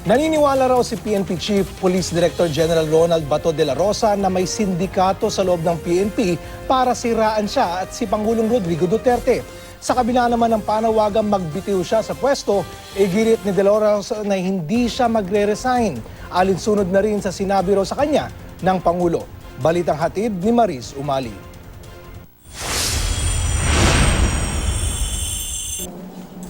Naniniwala raw si PNP Chief Police Director General Ronald Bato de la Rosa na may sindikato sa loob ng PNP para siraan siya at si Pangulong Rodrigo Duterte. Sa kabila naman ng panawagang magbitiw siya sa pwesto, igiit ni de la Rosa na hindi siya magre-resign. Alinsunod na rin sa sinabi raw sa kanya ng Pangulo. Balitang hatid ni Maris Umali.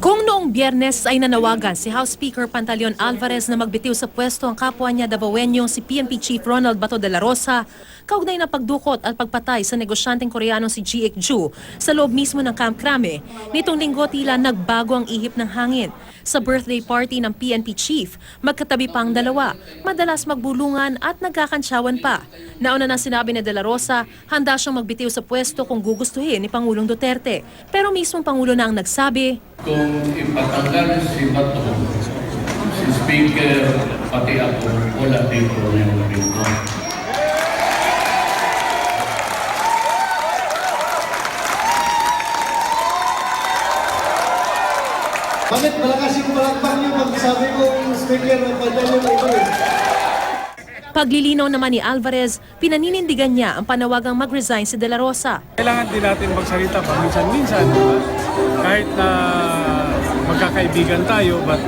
Kung noong Biyernes ay nanawagan si House Speaker Pantaleon Alvarez na magbitiw sa pwesto ang kapwa niya Davaoeño si PNP Chief Ronald Bato de la Rosa, kaugnay ng pagdukot at pagpatay sa negosyanteng Koreano si G. Ju sa loob mismo ng Camp Crame, nitong linggo tila nagbago ang ihip ng hangin. Sa birthday party ng PNP Chief, magkatabi pa ang dalawa, madalas magbulungan at nagkakantsawan pa. Nauna na sinabi ni de la Rosa, handa siyang magbitiw sa pwesto kung gugustuhin ni Pangulong Duterte. Pero mismong Pangulo na ang nagsabi, kung ipatanggal si Bato, si Speaker, pati ako, wala dito yung dito. Bakit malakas yung palakpak niyo pag sabi ko Speaker ng Pantaleon Alvarez? Paglilinaw naman ni Alvarez, pinaninindigan niya ang panawagang mag-resign si de la Rosa. Kailangan din natin magsalita paminsan-minsan, diba? Kahit na magkakaibigan tayo, but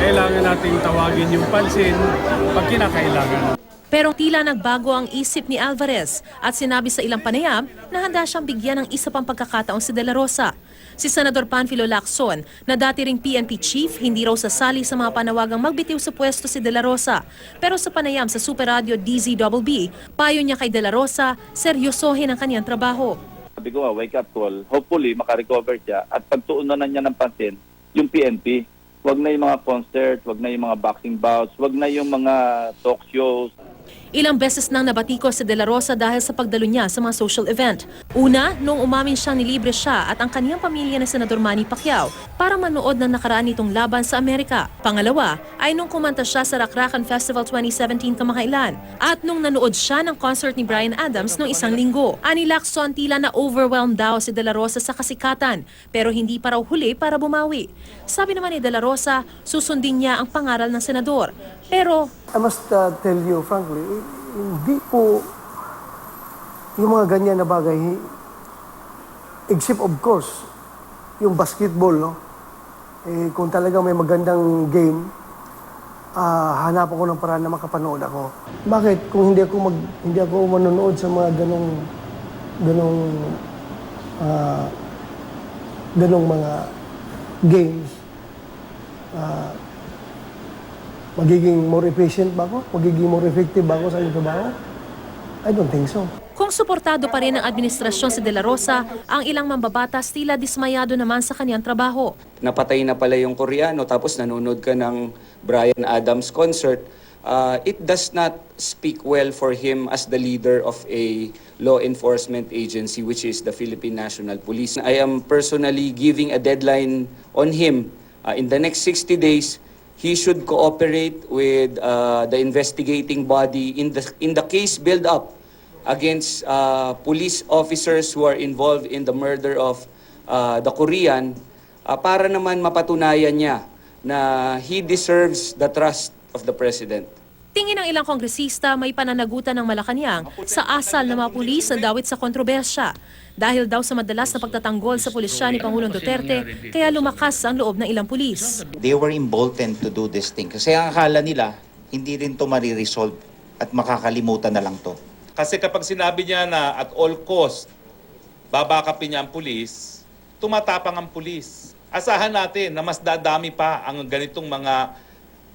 kailangan nating tawagin yung pansin pag kinakailangan. Pero tila nagbago ang isip ni Alvarez at sinabi sa ilang panayam na handa siyang bigyan ng isa pang pagkakataon si de la Rosa. Si Senador Panfilo Lacson, na dati ring PNP Chief, hindi raw sasali sa mga panawagang magbitiw sa pwesto si de la Rosa. Pero sa panayam sa Super Radio DZBB, payo niya kay de la Rosa, seryosohin ang kanyang trabaho. Sabi ko, wake up call. Hopefully, makarecover siya at pagtuunan niya ng pansin yung PNP. Wag na yung mga concert, wag na yung mga boxing bouts, wag na yung mga talk shows. Ilang beses nang nabatiko si de la Rosa dahil sa pagdalo niya sa mga social event. Una, noong umamin siyang nilibre siya at ang kaniyang pamilya ni Senador Manny Pacquiao para manood ng nakaraan nitong laban sa Amerika. Pangalawa, ay nung kumanta siya sa Rakrakan Festival 2017 kamakailan at nung nanood siya ng concert ni Bryan Adams noong isang linggo. Ani Lacson, tila na overwhelmed daw si de la Rosa sa kasikatan pero hindi pa raw huli para bumawi. Sabi naman ni de la Rosa, susundin niya ang pangaral ng senador. Pero I must tell you frankly, hindi po yung mga ganyan na bagay, except of course, yung basketball, no? Kung talagang may magandang game, hanap ako ng paraan na makapanood ako. Bakit? Kung hindi ako manonood sa mga ganong mga games, magiging more efficient ba ako? Magiging more effective ba ako sa aking trabaho? I don't think so. kung suportado pa rin ng administrasyon si De La Rosa, ang ilang mambabatas tila dismayado naman sa kanyang trabaho. Napatay na pala yung Koreano tapos nanonood ka ng Bryan Adams concert. It does not speak well for him as the leader of a law enforcement agency, which is the Philippine National Police. I am personally giving a deadline on him. In the next 60 days, he should cooperate with the investigating body in the case build-up against police officers who are involved in the murder of the Korean para naman mapatunayan niya na he deserves the trust of the President. Tingin ng ilang kongresista may pananagutan ng Malacanang sa asal ng mga pulis na dawit sa kontrobersya. Dahil daw sa madalas na pagtatanggol sa pulisya ni Pangulong Duterte, kaya lumakas ang loob ng ilang pulis. They were emboldened to do this thing. Kasi ang akala nila, hindi rin to mariresolve at makakalimutan na lang to. Kasi kapag sinabi niya na at all cost, babakapin niya ang pulis, tumatapang ang pulis. Asahan natin na mas dadami pa ang ganitong mga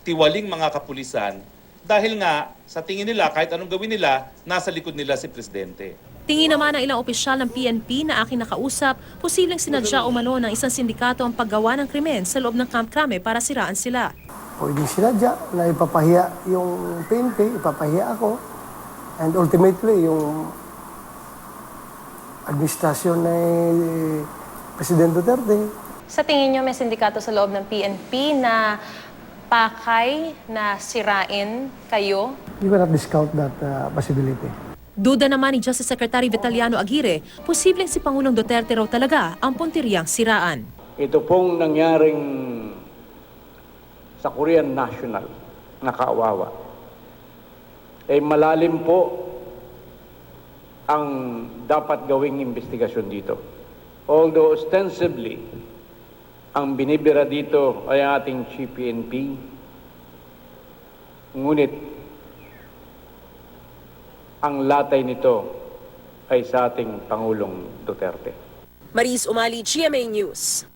tiwaling mga kapulisan dahil nga sa tingin nila kahit anong gawin nila, nasa likod nila si Presidente. Tingin naman ng ilang opisyal ng PNP na aking nakausap, posibleng sinadya umano ng isang sindikato ang paggawa ng krimen sa loob ng Camp Crame para siraan sila. Pwede sinadya na ipapahiya yung PNP, ipapahiya ako. And ultimately, yung administrasyon ni President Duterte. Sa tingin nyo, may sindikato sa loob ng PNP na pakay na sirain kayo? You cannot discount that possibility. Duda naman ni Justice Secretary Vitaliano Aguirre, posibleng si Pangulong Duterte raw talaga ang puntiriyang siraan. Ito pong nangyaring sa Korean National na kaawawa. Malalim po ang dapat gawing investigasyon dito. Although ostensibly, ang binibira dito ay ang ating Chief PNP, ngunit ang latay nito ay sa ating Pangulong Duterte. Maris Umali, GMA News.